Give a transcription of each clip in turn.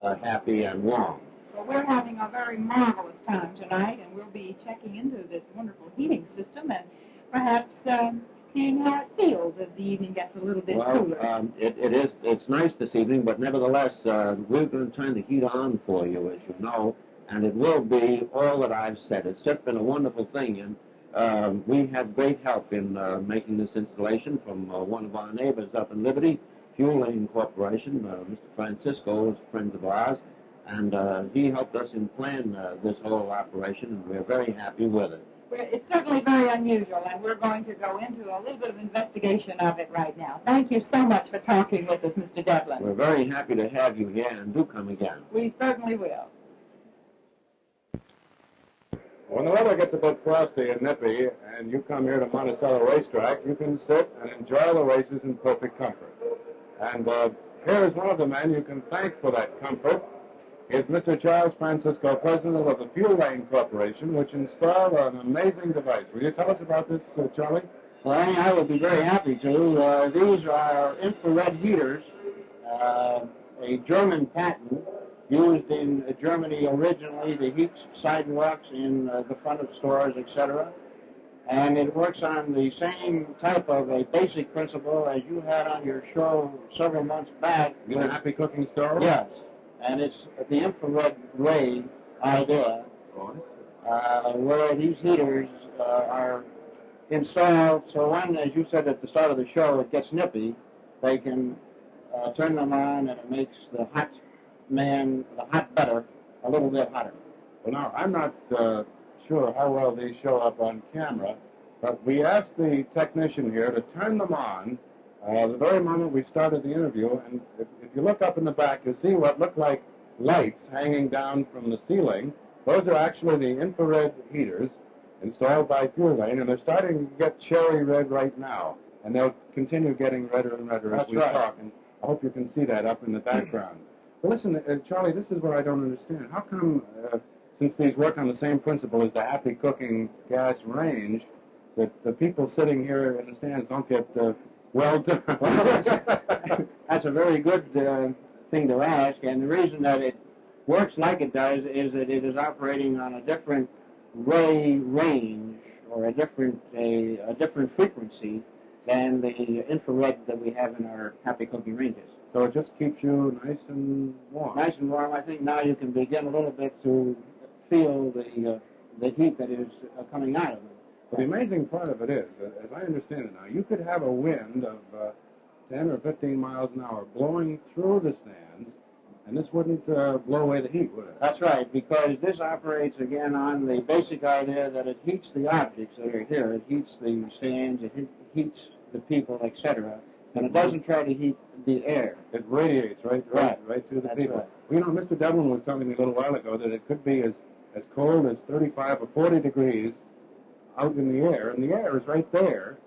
happy and warm. Well, we're having a very marvelous time tonight, and we'll be checking into this wonderful heating system and perhaps seeing how it feels as the evening gets a little bit cooler. It's nice this evening, but nevertheless, we're going to turn the heat on for you, as you know, and it will be all that I've said. It's just been a wonderful thing, and we had great help in making this installation from one of our neighbors up in Liberty, Fuel Lane Corporation. Mr. Francisco is a friend of ours, and he helped us in plan this whole operation, and we're very happy with it. Well, it's certainly very unusual, and we're going to go into a little bit of investigation of it right now. Thank you so much for talking with us, Mr. Devlin. We're very happy to have you here, and do come again. We certainly will. When the weather gets a bit frosty and nippy, and you come here to Monticello Racetrack, you can sit and enjoy the races in perfect comfort. And here is one of the men you can thank for that comfort. Is Mr. Charles Francisco, president of the Fuel Lane Corporation, which installed an amazing device. Will you tell us about this, Charlie? Well, I would be very happy to. These are infrared heaters, a German patent used in Germany originally to heat sidewalks in the front of stores, etc. And it works on the same type of a basic principle as you had on your show several months back. The Happy Cooking Store? Yes. And it's the infrared ray idea, where these heaters are installed so when, as you said at the start of the show, it gets nippy, they can turn them on and it makes the hot butter a little bit hotter. Well, now, I'm not sure how well these show up on camera, but we asked the technician here to turn them on the very moment we started the interview, and if you look up in the back, you'll see what look like lights hanging down from the ceiling. Those are actually the infrared heaters installed by Fuel Lane, and they're starting to get cherry red right now, and they'll continue getting redder and redder as we talk, and I hope you can see that up in the background. But listen, Charlie, this is what I don't understand. How come, since these work on the same principle as the Happy Cooking gas range, that the people sitting here in the stands don't get well done? That's a very good thing to ask, and the reason that it works like it does is that it is operating on a different ray range or a different frequency than the infrared that we have in our Happy Cooking ranges. So it just keeps you nice and warm. Nice and warm. I think now you can begin a little bit to feel the heat that is coming out of it. Well, the amazing part of it is, as I understand it now, you could have a wind of 10 or 15 miles an hour blowing through the stands, and this wouldn't blow away the heat, would it? That's right, because this operates, again, on the basic idea that it heats the objects that are here. It heats the stands, it heats the people, etc., and it doesn't try to heat the air. It radiates right through the people. Right. Well, you know, Mr. Devlin was telling me a little while ago that it could be as cold as 35 or 40 degrees out in the air, and the air is right there,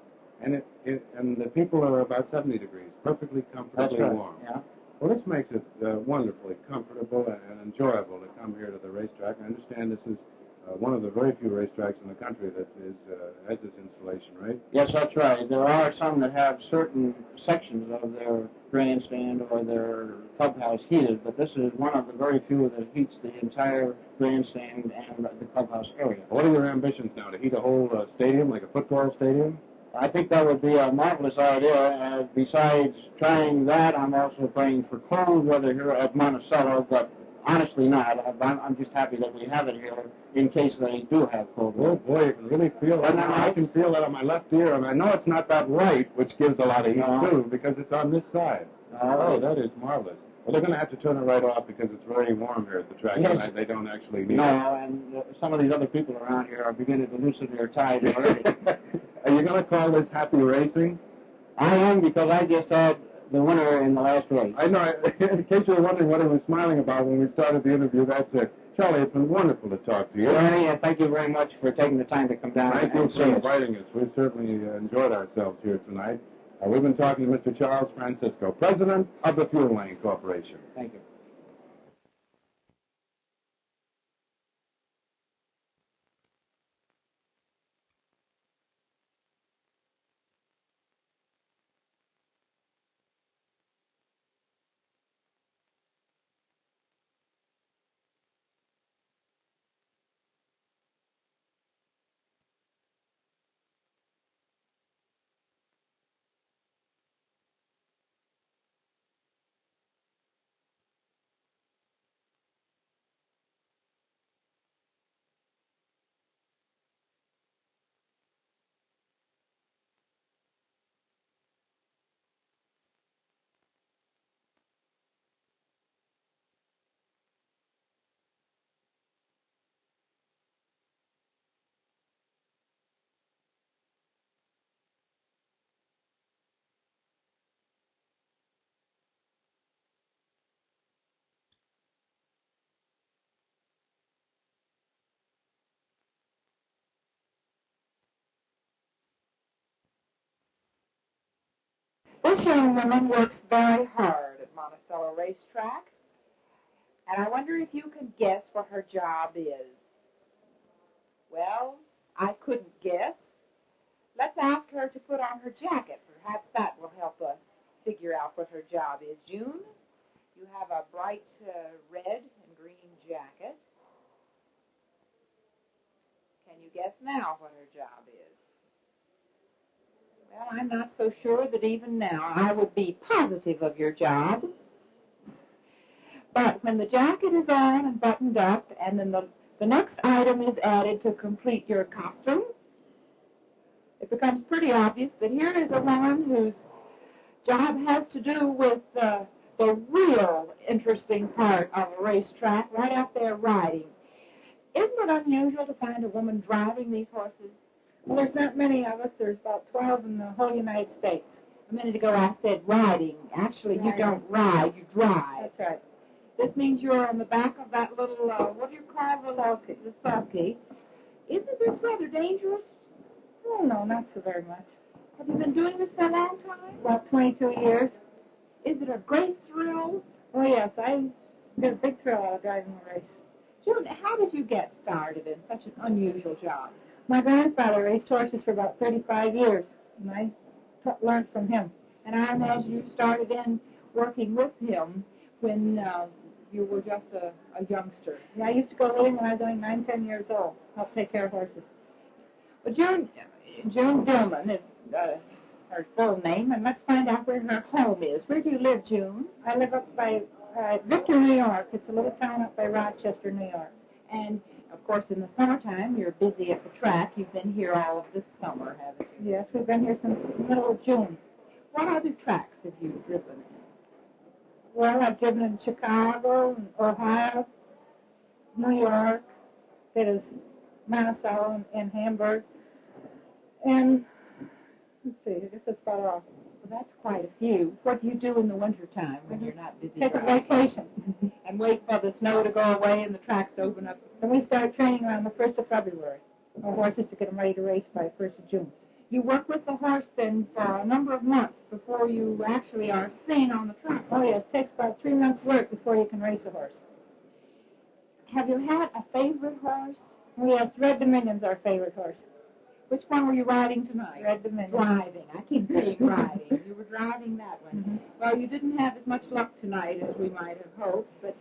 and and the people are about 70 degrees, perfectly comfortably warm. Yeah. Well, this makes it wonderfully comfortable and enjoyable to come here to the racetrack. I understand this is one of the very few racetracks in the country that has this installation, right? Yes, that's right. There are some that have certain sections of their grandstand or their clubhouse heated, but this is one of the very few that heats the entire grandstand and the clubhouse area. What are your ambitions now, to heat a whole stadium, like a football stadium? I think that would be a marvelous idea. Besides trying that, I'm also praying for cold weather here at Monticello, but honestly not. I'm just happy that we have it here in case they do have cold weather. Oh, boy, you can really feel that. I can feel that on my left ear, and I know it's not that right, which gives a lot of heat, too, because it's on this side. Oh, that is marvelous. Well, they're going to have to turn it right off because it's very warm here at the track, yes. And they don't actually need it. No, and some of these other people around here are beginning to loosen their ties already. Are you going to call this happy racing? I am, because I just had the winner in the last race. I know. In case you were wondering what I was smiling about when we started the interview, that's it. Charlie, it's been wonderful to talk to you. Well, thank you very much for taking the time to come down. Thank you for inviting us. We've certainly enjoyed ourselves here tonight. We've been talking to Mr. Charles Francisco, president of the Fuel Lane Corporation. Thank you. This young woman works very hard at Monticello Racetrack, and I wonder if you can guess what her job is. Well, I couldn't guess. Let's ask her to put on her jacket. Perhaps that will help us figure out what her job is. June, you have a bright red and green jacket. Can you guess now what her job is? Well, I'm not so sure that even now I would be positive of your job. But when the jacket is on and buttoned up, and then the next item is added to complete your costume, it becomes pretty obvious that here is a woman whose job has to do with the real interesting part of a racetrack, right out there riding. Isn't it unusual to find a woman driving these horses? Well, there's not many of us. There's about 12 in the whole United States. A minute ago I said riding. Actually, you don't ride, you drive. That's right. This means you're on the back of that little, what do you call the sulky. Isn't this rather dangerous? Oh, no, not so very much. Have you been doing this for a long time? About 22 years. Is it a great thrill? Oh, yes, I get a big thrill out of driving a race. June, how did you get started in such an unusual job? My grandfather raced horses for about 35 years, and I learned from him. And I imagine you started in working with him when you were just a youngster. Yeah, I used to go with him when I was only 9, 10 years old, help take care of horses. But June Dillman is her full name, and let's find out where her home is. Where do you live, June? I live up by Victor, New York. It's a little town up by Rochester, New York. And, of course, in the summertime, you're busy at the track. You've been here all of this summer, haven't you? Yes, we've been here since the middle of June. What other tracks have you driven in? Well, I've driven in Chicago, Ohio, New York, that is Monticello and Hamburg. And, let's see, I guess that's about all. Well, that's quite a few. What do you do in the wintertime when you're not busy? Take a vacation. And wait for the snow to go away and the tracks to open up. Then we start training around the 1st of February. Our horses to get them ready to race by 1st of June. You work with the horse then for a number of months before you actually are seen on the track. Oh, yes, it takes about 3 months' work before you can race a horse. Have you had a favorite horse? Oh, yes, Red Dominion's our favorite horse. Which one were you riding tonight? Red Dominion. Driving. I keep saying riding. You were driving that one. Mm-hmm. Well, you didn't have as much luck tonight as we might have hoped, but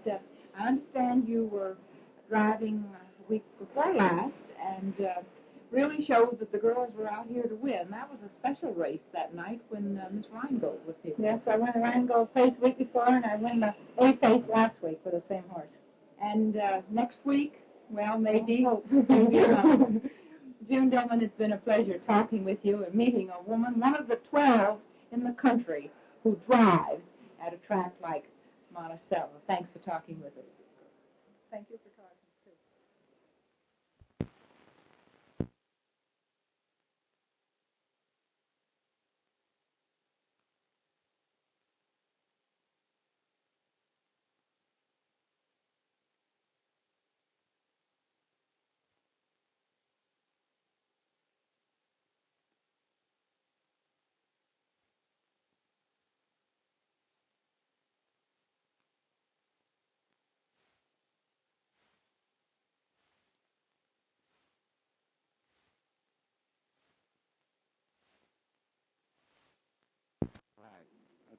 I understand you were driving the week before last and really showed that the girls were out here to win. That was a special race that night when Miss Rheingold was here. Yes, I won the Rheingold Pace the week before, and I won the A Pace last week with the same horse. And next week, well, maybe, maybe not. June Dillman, it's been a pleasure talking with you and meeting a woman, one of the 12 in the country who drives at a track like Monticello. Thanks for talking with us. Thank you for talking, too.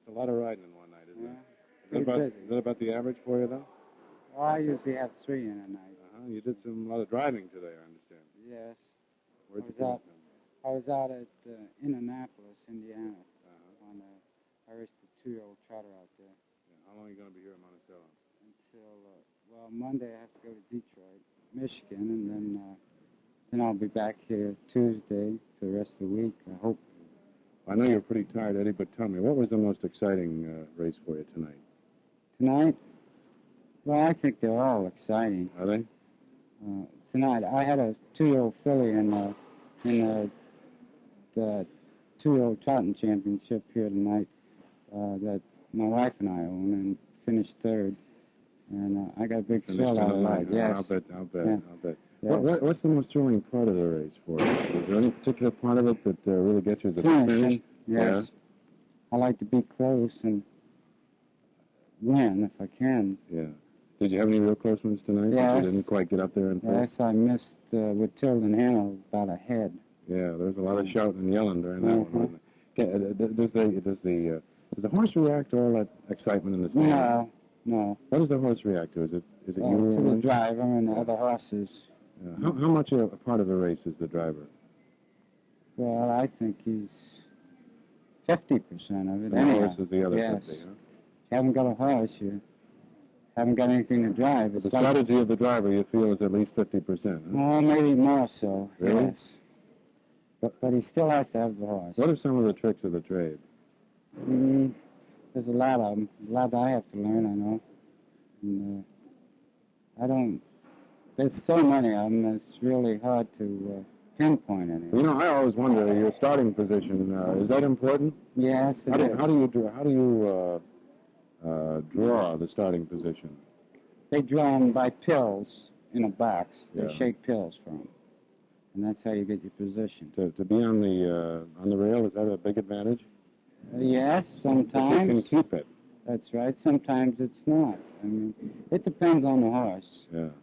That's a lot of riding in one night, isn't it? Pretty Is that about the average for you, though? Well, I usually have 3 in a night. You did a lot of driving today, I understand. Yes. Where'd you come from? I was out at Indianapolis, Indiana. I raced the 2-year-old trotter out there. Yeah. How long are you going to be here in Monticello? Until, Monday I have to go to Detroit, Michigan, and then I'll be back here Tuesday for the rest of the week, I hope. I know you're pretty tired, Eddie, but tell me, what was the most exciting race for you tonight? Tonight? Well, I think they're all exciting. Are they? Tonight, I had a 2-year-old filly in the 2-year-old trotting championship here tonight that my wife and I own, and finished 3rd. And I got a big thrill out of that. Yes. I'll bet. Yes. What's the most thrilling part of the race for you? Is there any particular part of it that really gets you the finish? Yes. I like to be close and win if I can. Yeah. Did you have any real close ones tonight? Yes. You didn't quite get up there and play? Yes, I missed with Tilden Hill about a head. Yeah, there was a lot of shouting and yelling during that one. Does the horse react to all that excitement in the stand? No. How does the horse react to it? Is it Well, you? to the driver and the other horses. How much a part of the race is the driver? Well, I think he's 50% of it. And the horse is the other 50, huh? You haven't got a horse, you haven't got anything to drive. The strategy of the driver, you feel, is at least 50%, huh? Well, maybe more so, Really? yes. But he still has to have the horse. What are some of the tricks of the trade? There's a lot of them. A lot I have to learn, I know. And, there's so many of them, it's really hard to pinpoint any. You know, I always wonder, your starting position, is that important? Yes, it is. How do you draw the starting position? They draw them by pills in a box. Yeah. They shake pills from them. And that's how you get your position. To be on the rail, is that a big advantage? Yes, sometimes. If you can keep it. That's right. Sometimes it's not. I mean, it depends on the horse. Yeah.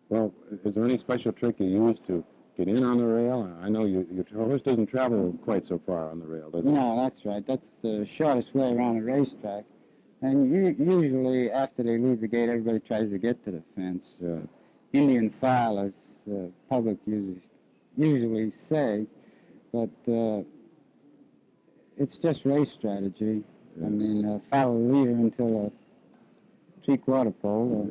Well, is there any special trick you use to get in on the rail? I know your horse doesn't travel quite so far on the rail, does it? No, that's right. That's the shortest way around a racetrack. And usually after they leave the gate, everybody tries to get to the fence. Yeah. Indian file, as the public usually say, but it's just race strategy. Yeah. I mean, follow the leader until a three-quarter pole,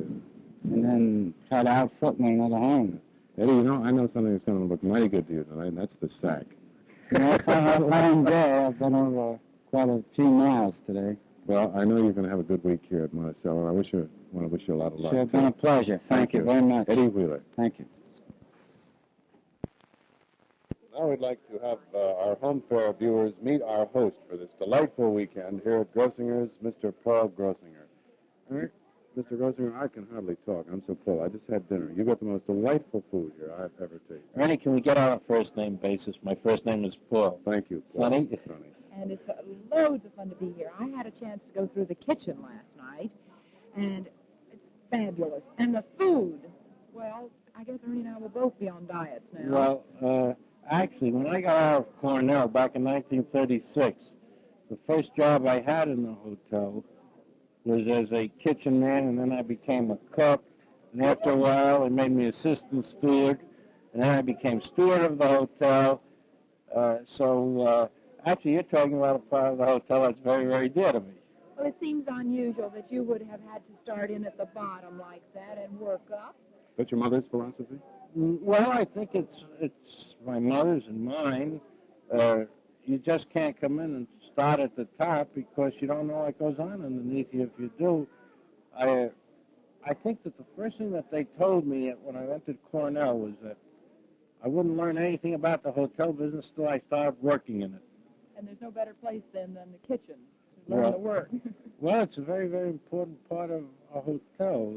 and then try to outfoot one another home. Eddie, you know, I know something that's going to look mighty good to you tonight, and that's the sack. That's on that long day. I've been over quite a few miles today. Well, I know you're going to have a good week here at Monticello. I want to wish you a lot of luck. Sure, it's been a pleasure. Thank you very much. Eddie Wheeler. Thank you. Now we'd like to have our home fair viewers meet our host for this delightful weekend here at Grossinger's, Mr. Paul Grossinger. All right, Mr. Grossinger, I can hardly talk. I'm so full. I just had dinner. You got the most delightful food here I've ever tasted. Ernie, can we get on a first-name basis? My first name is Paul. Thank you, Paul. Funny? And it's loads of fun to be here. I had a chance to go through the kitchen last night, and it's fabulous. And the food, well, I guess Ernie and I will both be on diets now. Well, actually, when I got out of Cornell back in 1936, the first job I had in the hotel was as a kitchen man, and then I became a cook. And after a while, they made me assistant steward, and then I became steward of the hotel. Actually, you're talking about a part of the hotel that's very, very dear to me. Well, it seems unusual that you would have had to start in at the bottom like that and work up. Is that your mother's philosophy? Well, I think it's my mother's and mine. You just can't come in and start at the top because you don't know what goes on underneath you. If you do, I think that the first thing that they told me when I entered Cornell was that I wouldn't learn anything about the hotel business till I started working in it. And there's no better place then than the kitchen to learn the work. Well, it's a very, very important part of a hotel.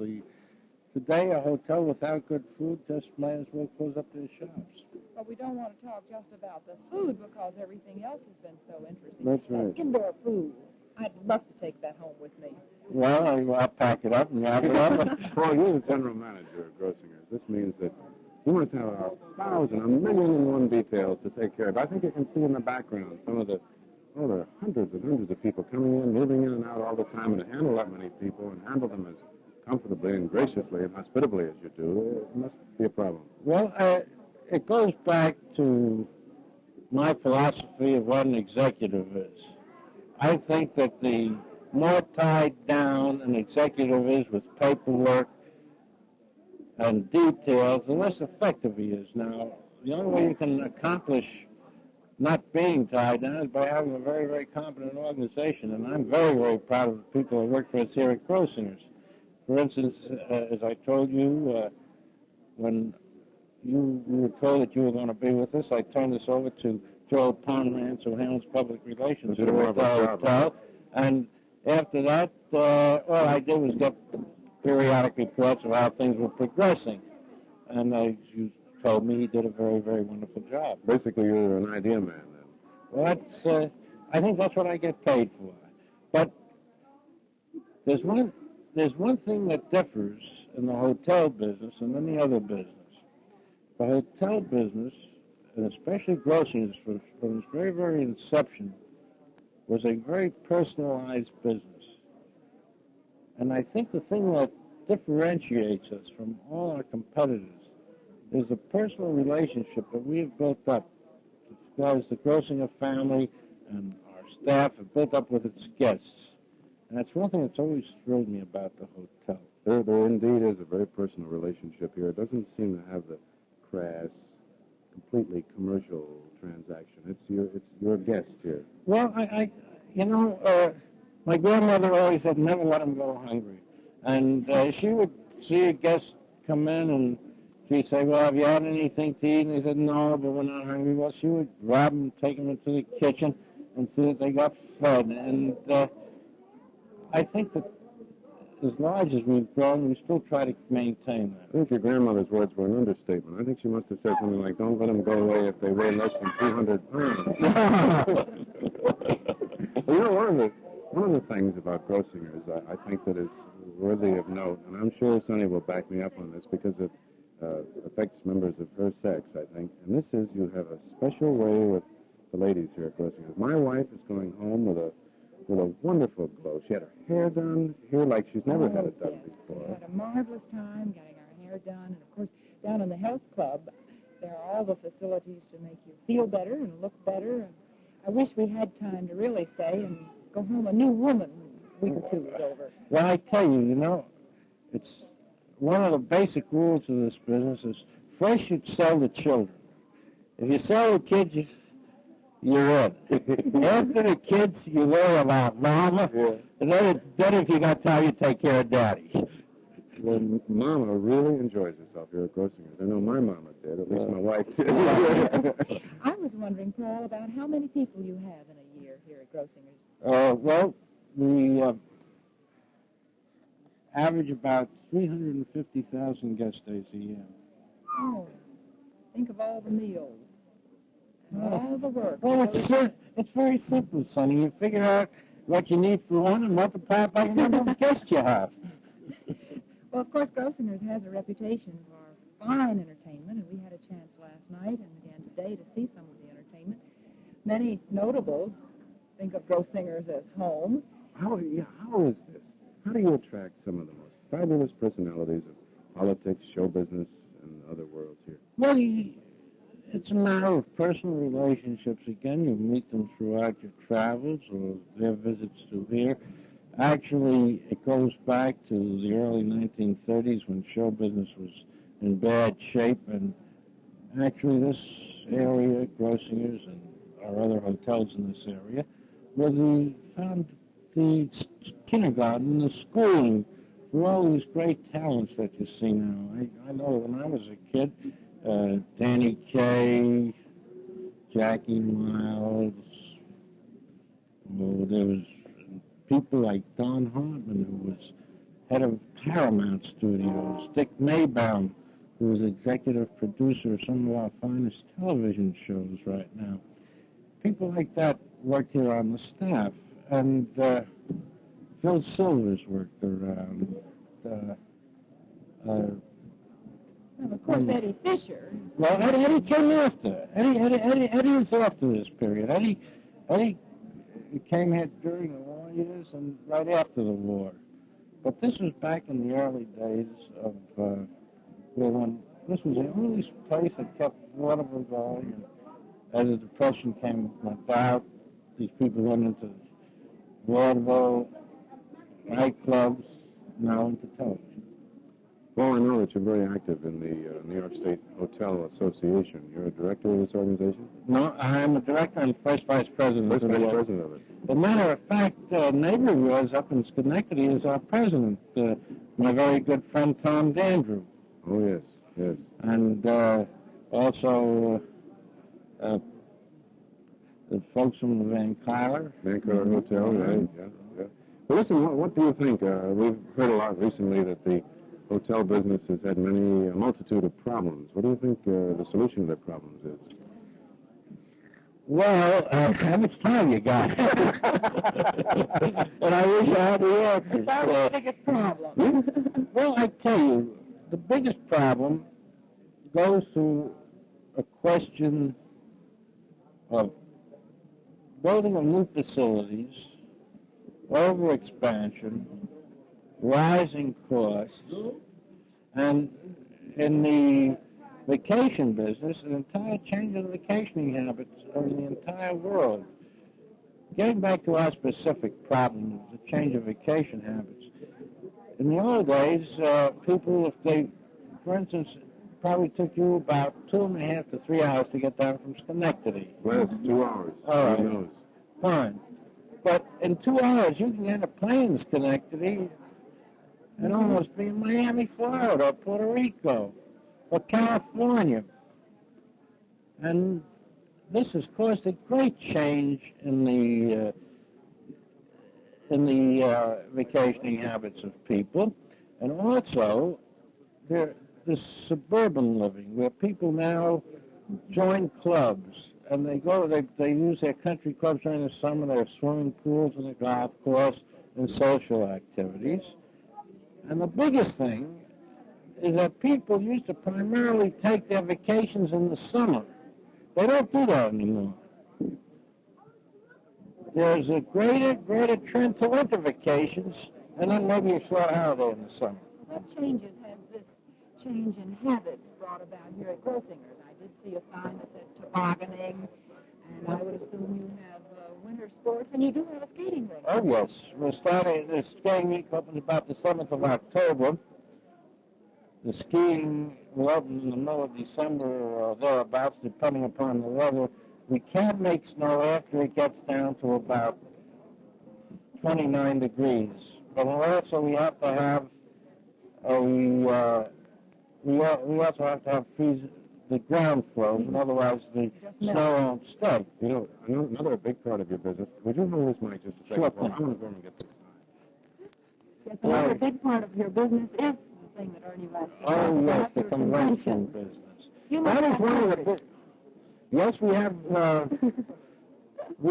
Today, a hotel without good food just might as well close up their shops. But we don't want to talk just about the food because everything else has been so interesting. That's right. Indoor food. I'd love to take that home with me. Well, I'll pack it up and wrap it up. Paul, you're the general manager of Grossinger's. This means that you must have a million and one details to take care of. I think you can see in the background some of there are hundreds and hundreds of people coming in, moving in and out all the time, and to handle that many people and handle them as comfortably and graciously and hospitably as you do, it must be a problem. Well, it goes back to my philosophy of what an executive is. I think that the more tied down an executive is with paperwork and details, the less effective he is. Now, the only way you can accomplish not being tied down is by having a very, very competent organization, and I'm very, very proud of the people who work for us here at Grossinger's. For instance, as I told you, when you were told that you were going to be with us, I turned this over to Joe Pomerantz, who handles public relations at the hotel. And after that, all I did was get periodic reports of how things were progressing. And as you told me, he did a very, very wonderful job. Basically, you're an idea man, then. Well, I think that's what I get paid for. But there's one thing that differs in the hotel business and any other business. The hotel business, and especially groceries, from its very, very inception, was a very personalized business. And I think the thing that differentiates us from all our competitors is the personal relationship that we have built up, as the Grossinger family and our staff have built up with its guests. And that's one thing that's always thrilled me about the hotel. There indeed is a very personal relationship here. It doesn't seem to have the crass, completely commercial transaction. It's your guest here. Well, my grandmother always said never let them go hungry. And she would see a guest come in and she'd say, well, have you had anything to eat? And they said, no, but we're not hungry. Well, she would grab them, take them into the kitchen and see that they got fed. And I think that as large as we've grown, we still try to maintain that. I think your grandmother's words were an understatement. I think she must have said something like, don't let them go away if they weigh less than 200 pounds. Well, you know, one of the things about Grossingers I think that is worthy of note, and I'm sure Sonny will back me up on this because it affects members of her sex, I think, and this is you have a special way with the ladies here at Grossingers. My wife is going home with a wonderful glow. She had her hair done here like she's never had it done before. We had a marvelous time getting our hair done, and of course, down in the health club, there are all the facilities to make you feel better and look better, and I wish we had time to really stay and go home a new woman a week or two is over. Well, I tell you, it's one of the basic rules of this business is first you sell the children. If you sell the kids, you're in. After the kids, you worry about mama, and then if you got time, you take care of daddy. Well, Mama really enjoys herself here at Grossingers. I know my mama did, at least my wife did. I was wondering, Paul, about how many people you have in a year here at Grossingers. Well, we average about 350,000 guest days a year. Oh, think of all the meals. All the work. Well, it's very simple, Sonny. You figure out what you need for one and multiply it by the number of guests you have. Well, of course, Grossingers has a reputation for fine entertainment, and we had a chance last night and again today to see some of the entertainment. Many notables think of Grossingers as home. How is this? How do you attract some of the most fabulous personalities of politics, show business, and other worlds here? Well, it's a matter of personal relationships. Again, you meet them throughout your travels or their visits to here. Actually, it goes back to the early 1930s when show business was in bad shape, and actually this area, Grossingers and our other hotels in this area, found the kindergarten, the schooling for all these great talents that you see now. I know when I was a kid, Danny Kaye, Jackie Miles, there was people like Don Hartman, who was head of Paramount Studios, Dick Maybaum, who was executive producer of some of our finest television shows right now. People like that worked here on the staff, and Phil Silvers worked around. And of course, Eddie Fisher. Well, Eddie came after. Eddie was after this period. Eddie came here during the war years and right after the war. But this was back in the early days of when this was the only place that kept vaudeville going. And as the Depression came about, these people went into vaudeville, nightclubs, now into television. Well, I know that you're very active in the New York State Hotel Association. You're a director of this organization? No, I'm a director and first vice president. First vice president of it. As a matter of fact, a neighbor of yours up in Schenectady is our president, my very good friend Tom Dandrew. Oh, yes, yes. And also the folks from the Van Cuyler. Van Cuyler Hotel, right, yeah. Well, listen, what do you think? We've heard a lot recently that the hotel business has had a multitude of problems. What do you think the solution to their problems is? Well, how much time you got? And I wish I had the answers. That was the biggest problem. Well, I tell you, the biggest problem goes to a question of building of new facilities, overexpansion, rising costs, and in the vacation business, an entire change in vacationing habits of the entire world. Getting back to our specific problem, the change of vacation habits. In the old days, people, if they, for instance, probably took you about 2.5 to 3 hours to get down from Schenectady. Well, it's 2 hours. All right. Who knows? Fine. But in 2 hours, you can get a plane in Schenectady and almost be in Miami, Florida, or Puerto Rico, or California. And this has caused a great change in the vacationing habits of people, and also the suburban living, where people now join clubs, and they use their country clubs during the summer, their swimming pools and the golf course, and social activities. And the biggest thing is that people used to primarily take their vacations in the summer. They don't do that anymore. There's a greater trend to winter vacations, and then maybe a short holiday in the summer. What changes has this change in habits brought about here at Grossinger's? I did see a sign that said tobogganing, and I would assume you have winter sports, and you do have a skating rink. Oh, yes. We're starting, the skating week opens about the 7th of October. The skiing will open in the middle of December or thereabouts, depending upon the weather. We can't make snow after it gets down to about 29 degrees. But also we have to have we also have to have the ground frozen, otherwise the snow won't stay. You know, another big part of your business, would you hold this mic just a second? Sure. Well, I want to go and get this. Yes, another big part of your business is the thing that Ernie wants to talk Oh, yes, about, the your convention business. You That must is have one of the hundreds. Yes, we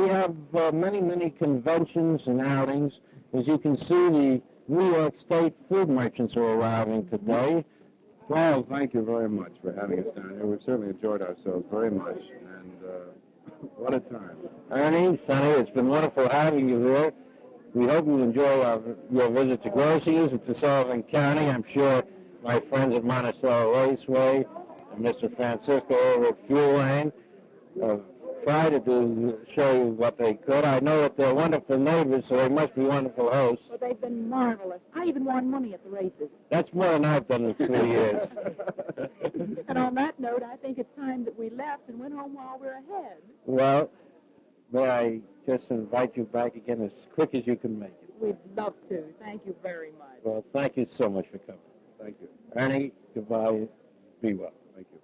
have many conventions and outings. As you can see, the New York State food merchants are arriving today. Paul, thank you very much for having us down here. We've certainly enjoyed ourselves very much, and what a time. Ernie, Sonny, it's been wonderful having you here. We hope you enjoy your visit to Grossinger's and to Sullivan County. I'm sure my friends at Monticello Raceway and Mr. Francisco over at Fuel Lane try to show you what they could. I know that they're wonderful neighbors, so they must be wonderful hosts. Well, they've been marvelous. I even won money at the races. That's more than I've done in 3 years. And on that note, I think it's time that we left and went home while we're ahead. Well, may I just invite you back again as quick as you can make it. We'd love to. Thank you very much. Well, thank you so much for coming. Thank you. Ernie, goodbye. Be well. Thank you.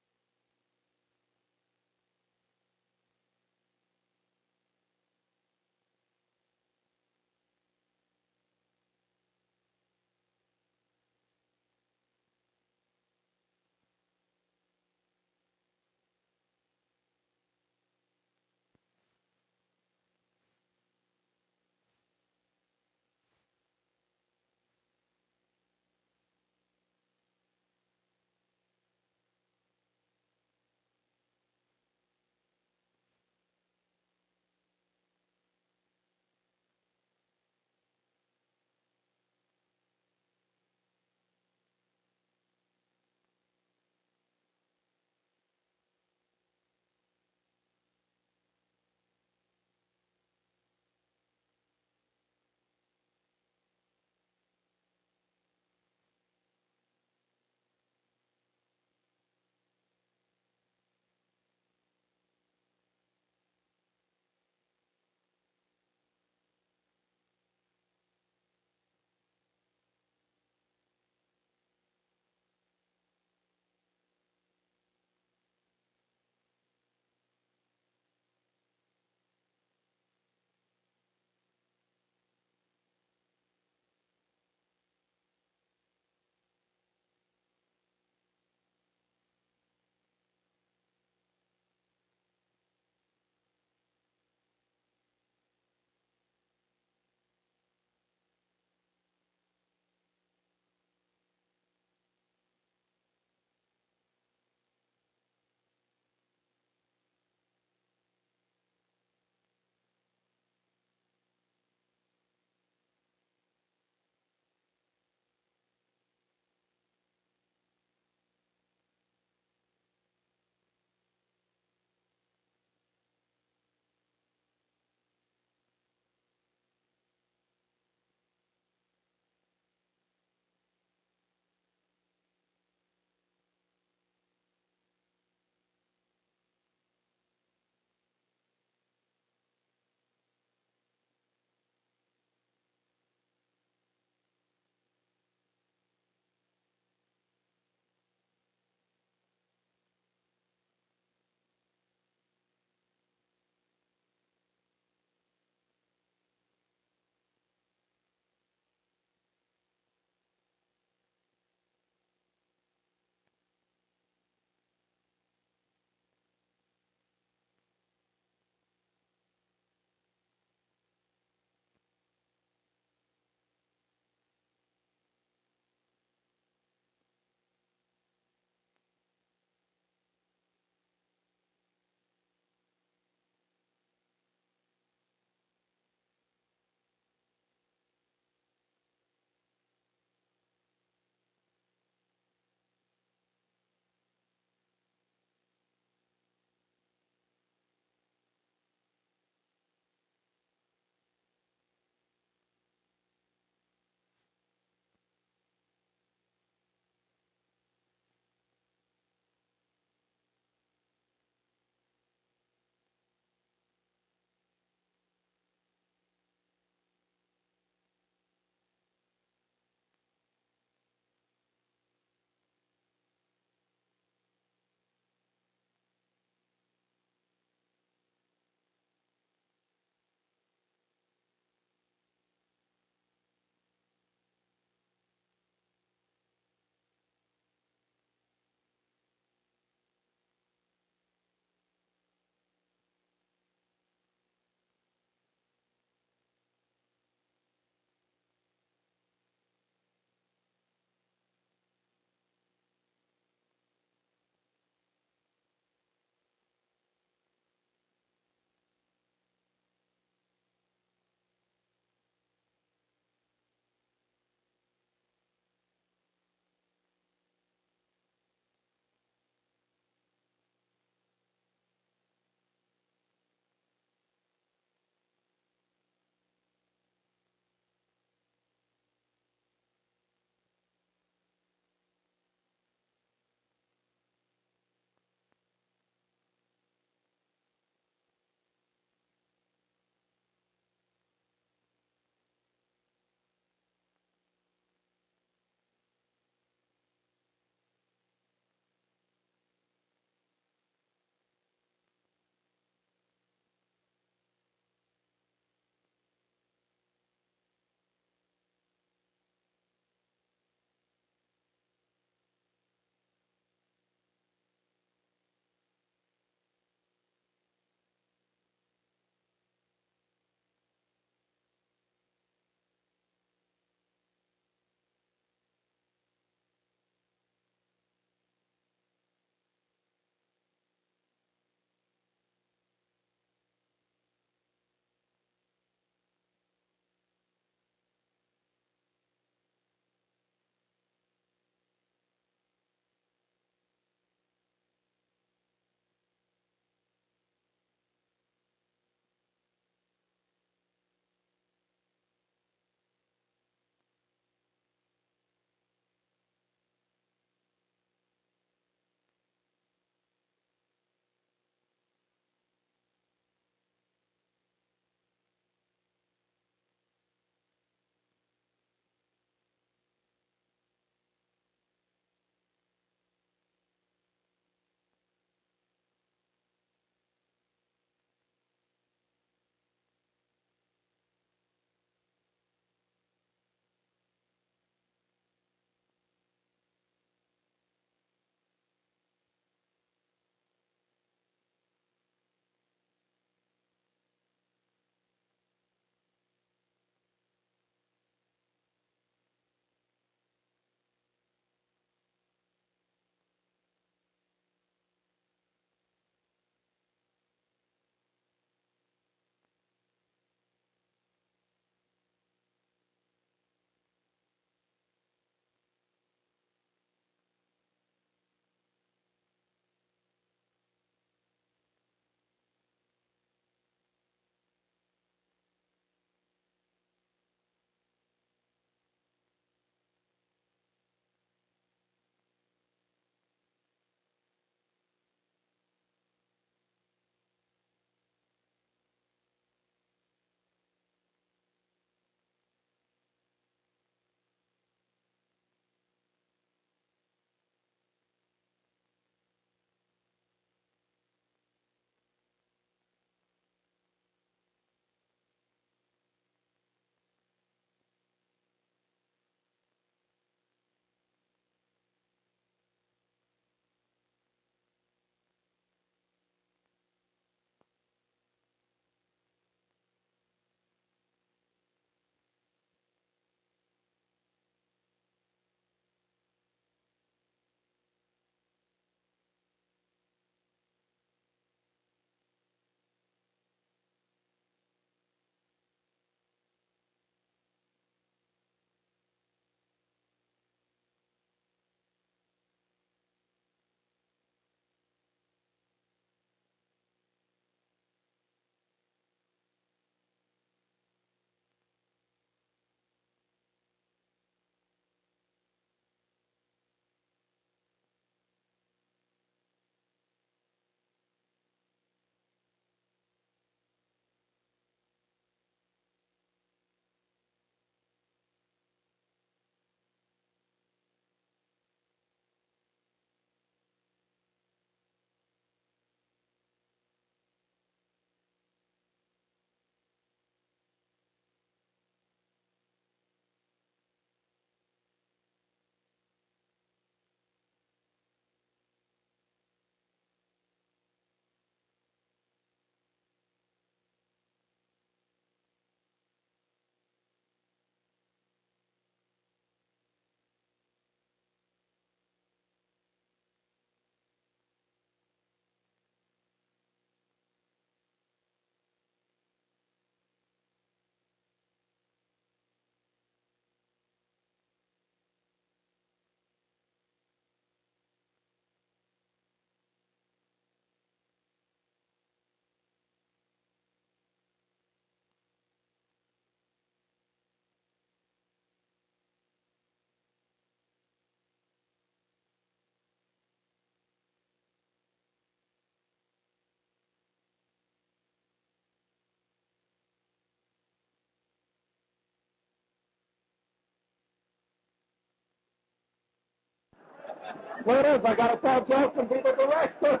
What is? I got to tell jokes and be the director.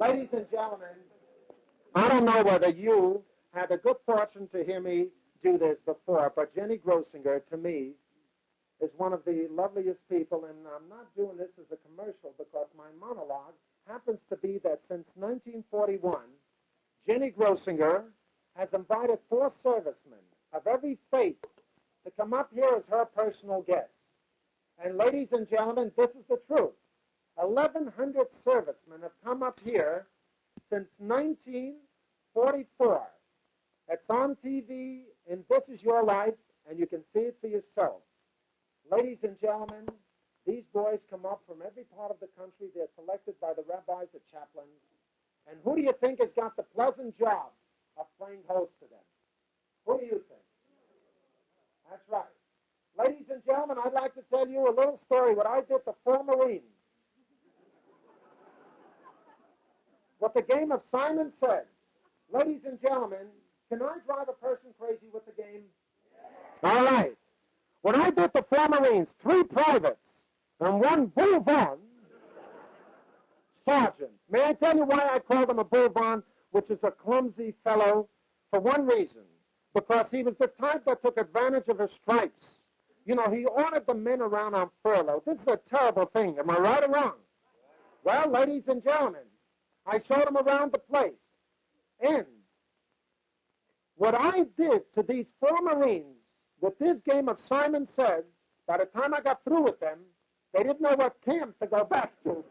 Ladies and gentlemen, I don't know whether you had the good fortune to hear me do this before, but Jenny Grossinger, to me, is one of the loveliest people, and I'm not doing this as a commercial because my monologue happens to be that since 1941, Jenny Grossinger has invited 4 servicemen of every faith to come up here as her personal guests. And ladies and gentlemen, this is the truth. 1,100 servicemen have come up here since 1944. It's on TV, and this is your life, and you can see it for yourself. Ladies and gentlemen, these boys come up from every part of the country. They're selected by the rabbis, the chaplains. And who do you think has got the pleasant job of playing host to them? Who do you think? That's right. Ladies and gentlemen, I'd like to tell you a little story, what I did to 4 Marines. What the game of Simon Says. Ladies and gentlemen, can I drive a person crazy with the game? All right. When I did the 4 Marines, 3 privates and 1 Boulevard sergeant. May I tell you why I called him a Boulevard, which is a clumsy fellow? For one reason. Because he was the type that took advantage of his stripes. You know, he ordered the men around on furlough. This is a terrible thing. Am I right or wrong? Well, ladies and gentlemen, I showed him around the place. And what I did to these 4 Marines with this game of Simon Says, by the time I got through with them, they didn't know what camp to go back to.